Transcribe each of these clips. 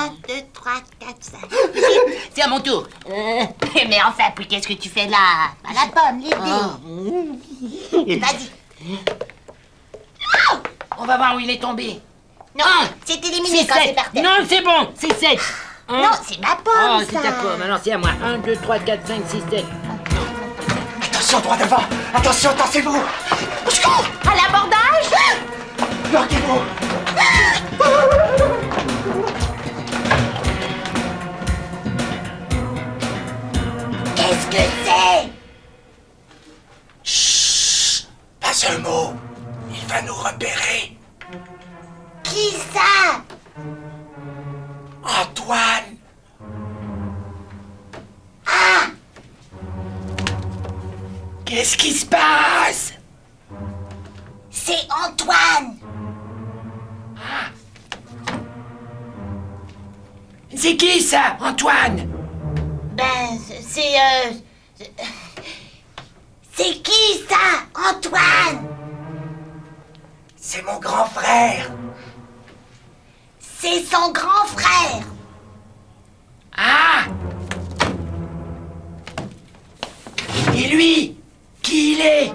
1, 2, 3, 4, 5. C'est à mon tour. Mais enfin, puis qu'est-ce que tu fais là? Pas la pomme, les dés. Vas-y. On va voir où il est tombé. Non, c'est éliminé quand c'est par terre. Non, c'est bon, c'est 7. Non, c'est ma pomme, Oh, c'est ta pomme. Alors c'est à moi. 1, 2, 3, 4, 5, 6, 7. Attention, droit devant. Attention, tassez-vous. Au secours. À l'abordage. Larguez-vous. Qu'est-ce que c'est? Chut. Pas un mot. Il va nous repérer. Qui ça? Antoine. Ah! Qu'est-ce qui se passe? C'est Antoine! C'est qui ça, Antoine? Ben, c'est qui ça, Antoine? C'est mon grand frère. C'est son grand frère! Ah! Et lui? Qui il est?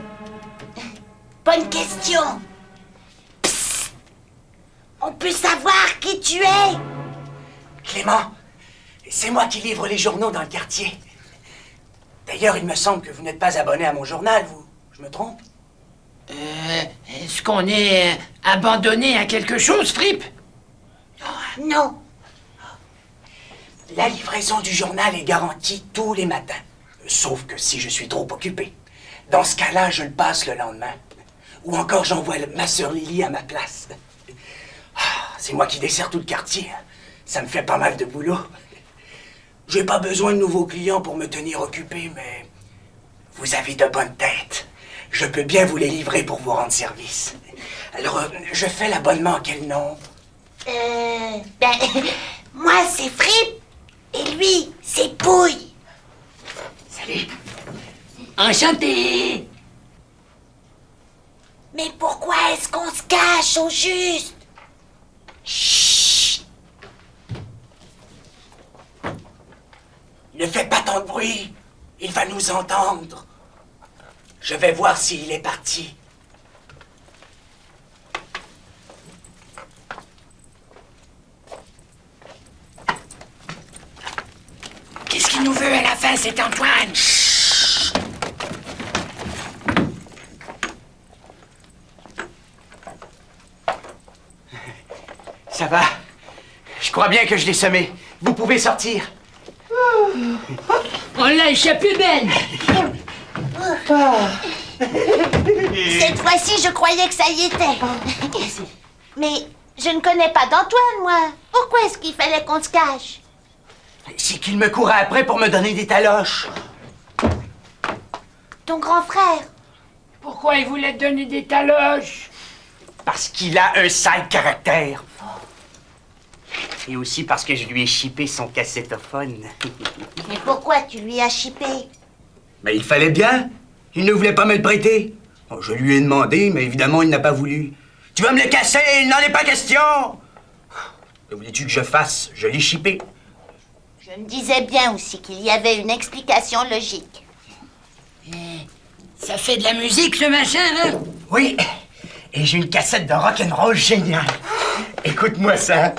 Bonne question! Psst! On peut savoir qui tu es? Clément, c'est moi qui livre les journaux dans le quartier. D'ailleurs, il me semble que vous n'êtes pas abonné à mon journal, vous. Je me trompe? Est-ce qu'on est abandonné à quelque chose, Fripp? Non. La livraison du journal est garantie tous les matins. Sauf que si je suis trop occupé. Dans ce cas-là, je le passe le lendemain. Ou encore, j'envoie ma sœur Lily à ma place. C'est moi qui dessert tout le quartier. Ça me fait pas mal de boulot. J'ai pas besoin de nouveaux clients pour me tenir occupé, mais vous avez de bonnes têtes. Je peux bien vous les livrer pour vous rendre service. Alors, je fais l'abonnement à quel nom? Ben, moi c'est Fripp, et lui c'est Pouille. Salut. Enchanté. Mais pourquoi est-ce qu'on se cache au juste? Chut. Ne fais pas tant de bruit. Il va nous entendre. Je vais voir s'il est parti. Qu'est-ce qu'il nous veut à la fin, cet Antoine? Chut. Ça va. Je crois bien que je l'ai semé. Vous pouvez sortir. On l'a échappé, Ben. Cette fois-ci je croyais que ça y était. Mais je ne connais pas d'Antoine, moi. Pourquoi est-ce qu'il fallait qu'on se cache? C'est qu'il me courait après pour me donner des taloches. Ton grand frère? Pourquoi il voulait te donner des taloches? Parce qu'il a un sale caractère. Et aussi parce que je lui ai chippé son cassettophone. Mais pourquoi tu lui as chippé? Mais il fallait bien. Il ne voulait pas me le prêter. Oh, je lui ai demandé, mais évidemment, il n'a pas voulu. Tu vas me le casser, il n'en est pas question. Que voulais-tu que je fasse? Je l'ai chippé. Je me disais bien aussi qu'il y avait une explication logique. Ça fait de la musique, ce machin, là? Oui, et j'ai une cassette de rock'n'roll géniale. Écoute-moi ça.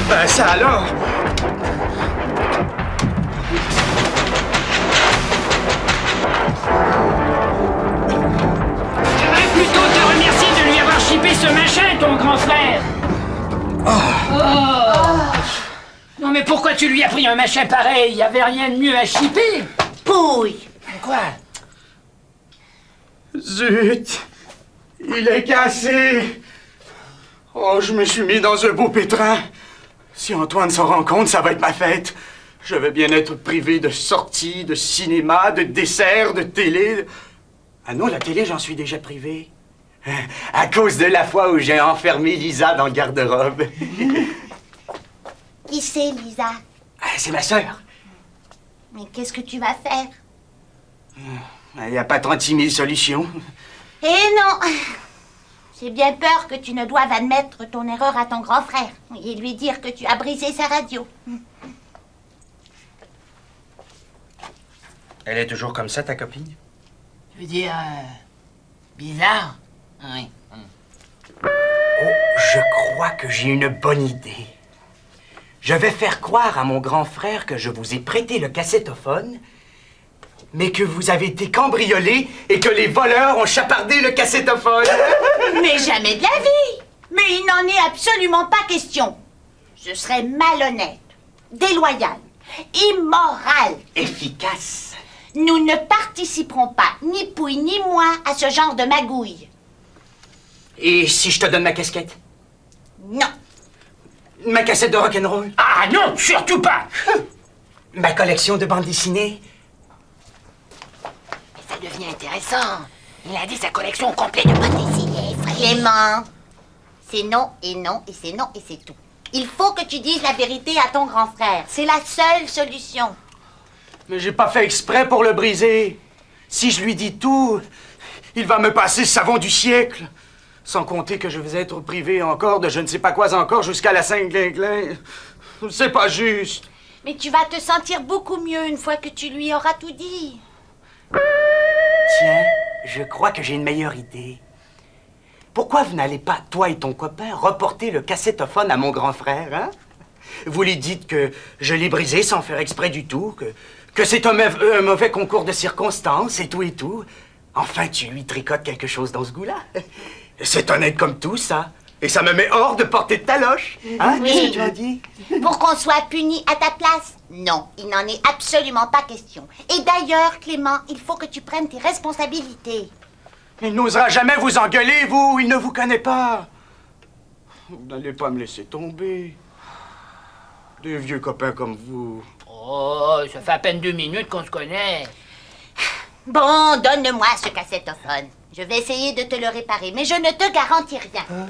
Ben ça alors. J'aimerais plutôt te remercier de lui avoir chippé ce machin, ton grand frère. Oh. Non mais pourquoi tu lui as pris un machin pareil? Y avait rien de mieux à chipper. Pouille! Quoi? Zut! Il est cassé! Oh, je me suis mis dans un beau pétrin. Si Antoine s'en rend compte, ça va être ma fête. Je vais bien être privé de sorties, de cinéma, de desserts, de télé. Ah non, la télé, j'en suis déjà privé. À cause de la fois où j'ai enfermé Lisa dans le garde-robe. Qui c'est, Lisa? Ah, c'est ma sœur. Mais qu'est-ce que tu vas faire? Il n'y a pas 36 000 solutions. Eh non. J'ai bien peur que tu ne doives admettre ton erreur à ton grand frère et lui dire que tu as brisé sa radio. Elle est toujours comme ça, ta copine? Tu veux dire... bizarre? Oui. Oh, je crois que j'ai une bonne idée. Je vais faire croire à mon grand frère que je vous ai prêté le cassettophone, mais que vous avez été cambriolé et que les voleurs ont chapardé le cassettophone. Mais jamais de la vie. Mais il n'en est absolument pas question. Je serais malhonnête, déloyale, immorale. Efficace. Nous ne participerons pas, ni Pouille ni moi, à ce genre de magouille. Et si je te donne ma casquette? Non. Ma cassette de rock'n'roll? Ah non, surtout pas! Ma collection de bandes dessinées? Mais ça devient intéressant. Il a dit sa collection au complet de bandes dessinées, frère. Clément, c'est non et non et c'est non et c'est tout. Il faut que tu dises la vérité à ton grand frère. C'est la seule solution. Mais j'ai pas fait exprès pour le briser. Si je lui dis tout, il va me passer le savon du siècle. Sans compter que je vais être privé encore de je ne sais pas quoi encore jusqu'à la Saint-Glinglin. C'est pas juste. Mais tu vas te sentir beaucoup mieux une fois que tu lui auras tout dit. Tiens, je crois que j'ai une meilleure idée. Pourquoi vous n'allez pas, toi et ton copain, reporter le cassettophone à mon grand frère, hein? Vous lui dites que je l'ai brisé sans faire exprès du tout, que c'est un mauvais concours de circonstances et tout. Enfin, tu lui tricotes quelque chose dans ce goût-là. C'est honnête comme tout, ça. Et ça me met hors de portée de ta loche. Hein? Oui. Qu'est-ce que tu as dit? Pour qu'on soit puni à ta place? Non, il n'en est absolument pas question. Et d'ailleurs, Clément, il faut que tu prennes tes responsabilités. Il n'osera jamais vous engueuler, vous. Il ne vous connaît pas. Vous n'allez pas me laisser tomber. Des vieux copains comme vous. Oh, ça fait à peine 2 minutes qu'on se connaît. Bon, donne-moi ce cassettophone. Je vais essayer de te le réparer, mais je ne te garantis rien.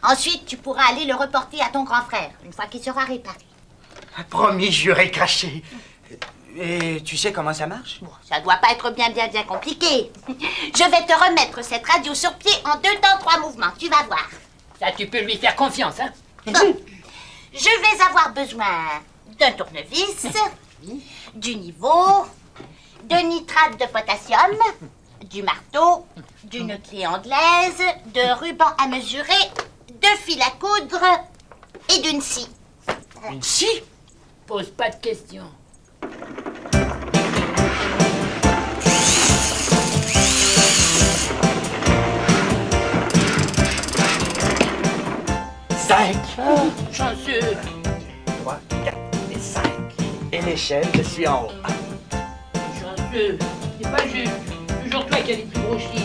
Ensuite, tu pourras aller le reporter à ton grand frère, une fois qu'il sera réparé. Promis, juré, craché. Et tu sais comment ça marche? Bon, ça doit pas être bien compliqué. Je vais te remettre cette radio sur pied en 2 temps 3 mouvements, tu vas voir. Ça, tu peux lui faire confiance, hein? Bon. Je vais avoir besoin d'un tournevis, du niveau, de nitrate de potassium, du marteau, d'une clé anglaise, de ruban à mesurer, de fil à coudre et d'une scie. Une scie? Pose pas de questions. Cinq. Chanceux. 3, 4 et 5. Et l'échelle, je suis en haut. Chanceux. C'est pas juste. Toujours toi qui as les plus gros chiffres.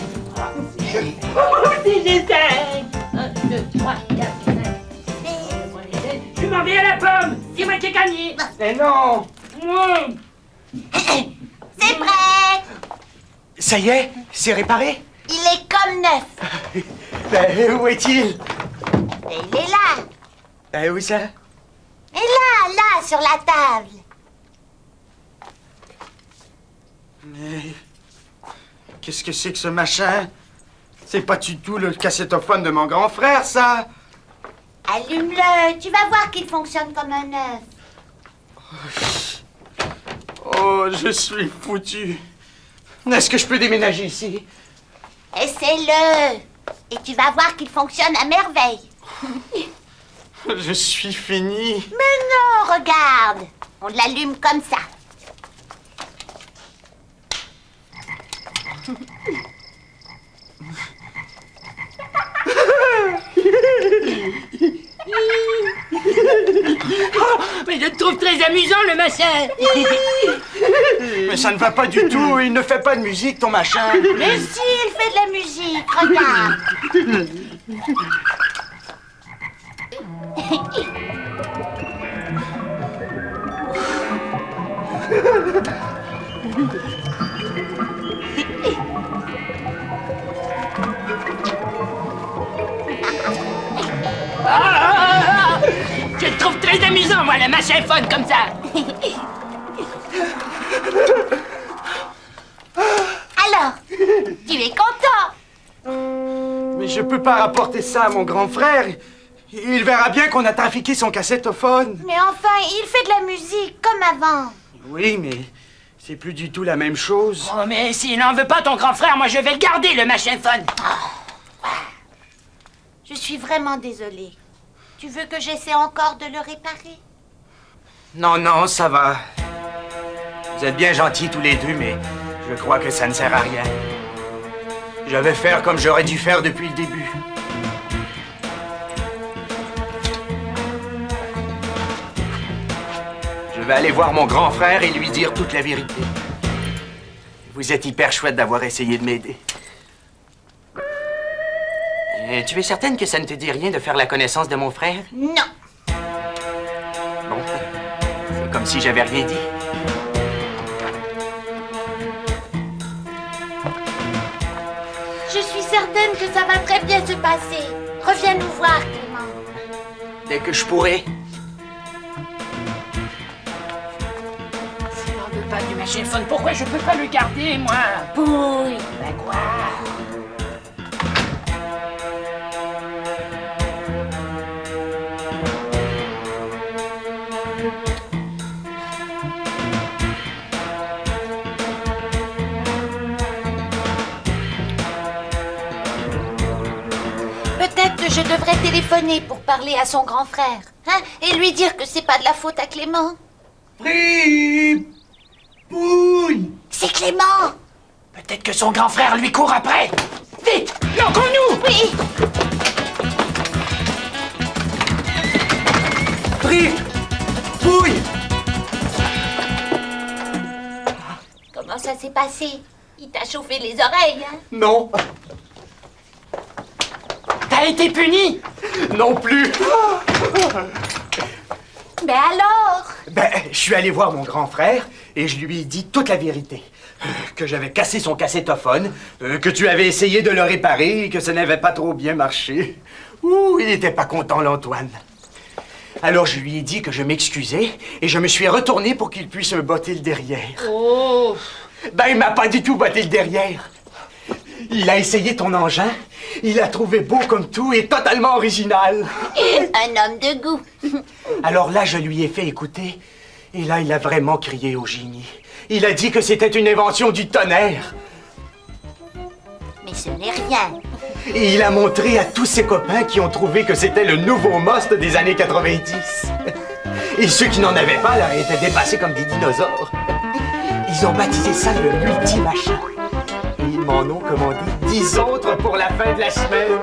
J'ai 5. 1, 2, 3, 4, 5. Je m'en vais à la pomme. C'est moi qui ai gagné. Mais non! C'est prêt! Ça y est, c'est réparé? Il est comme neuf. Ben, où est-il? Et il est là. Ben, où ça? Et là, sur la table. Mais... qu'est-ce que c'est que ce machin? C'est pas du tout le cassettophone de mon grand frère, ça! Allume-le, tu vas voir qu'il fonctionne comme un œuf. Oh, je suis foutu. Est-ce que je peux déménager ici? Essaie-le. Et tu vas voir qu'il fonctionne à merveille. Je suis fini. Mais non, regarde. On l'allume comme ça. Mais je te trouve très amusant, le machin. Mais ça ne va pas du tout. Il ne fait pas de musique, ton machin. Mais si, il fait de la musique, regarde. Je te trouve très amusant, moi, le machin fun comme ça. peut pas rapporter ça à mon grand frère. Il verra bien qu'on a trafiqué son cassettophone. Mais enfin, il fait de la musique comme avant. Oui, mais c'est plus du tout la même chose. Oh, mais s'il n'en veut pas, ton grand frère, moi je vais le garder, le machin-phone. Je suis vraiment désolée. Tu veux que j'essaie encore de le réparer? Non, non, ça va. Vous êtes bien gentils tous les deux, mais je crois que ça ne sert à rien. Je vais faire comme j'aurais dû faire depuis le début. Je vais aller voir mon grand frère et lui dire toute la vérité. Vous êtes hyper chouette d'avoir essayé de m'aider. Tu es certaine que ça ne te dit rien de faire la connaissance de mon frère? Non. Bon, c'est comme si j'avais rien dit. Je suis certaine que ça va très bien se passer. Reviens nous voir, Clément. Dès que je pourrai. S'il n'en veut pas du machin-phone, pourquoi je peux pas le garder, moi? Pouille. Ben quoi? Peut-être que je devrais téléphoner pour parler à son grand frère. Hein? Et lui dire que c'est pas de la faute à Clément. Frippe! Pouille! C'est Clément! Peut-être que son grand frère lui court après. Vite! Lançons-nous! Oui! Frippe! Pouille! Comment ça s'est passé? Il t'a chauffé les oreilles, hein? Non, T'as été puni? non plus. Mais alors? Ben, je suis allé voir mon grand frère et je lui ai dit toute la vérité. Que j'avais cassé son cassettophone, que tu avais essayé de le réparer et que ça n'avait pas trop bien marché. Ouh, il était pas content, l'Antoine. Alors je lui ai dit que je m'excusais et je me suis retourné pour qu'il puisse me botter le derrière. Oh! Ben, il m'a pas du tout botté le derrière. Il a essayé ton engin, il l'a trouvé beau comme tout et totalement original. Un homme de goût. Alors là, je lui ai fait écouter, et là, il a vraiment crié au génie. Il a dit que c'était une invention du tonnerre. Mais ce n'est rien. Et il a montré à tous ses copains qui ont trouvé que c'était le nouveau Most des années 90. Et ceux qui n'en avaient pas, là, étaient dépassés comme des dinosaures. Ils ont baptisé ça le multi-machin. Et ils m'en ont commandé 10 autres pour la fin de la semaine.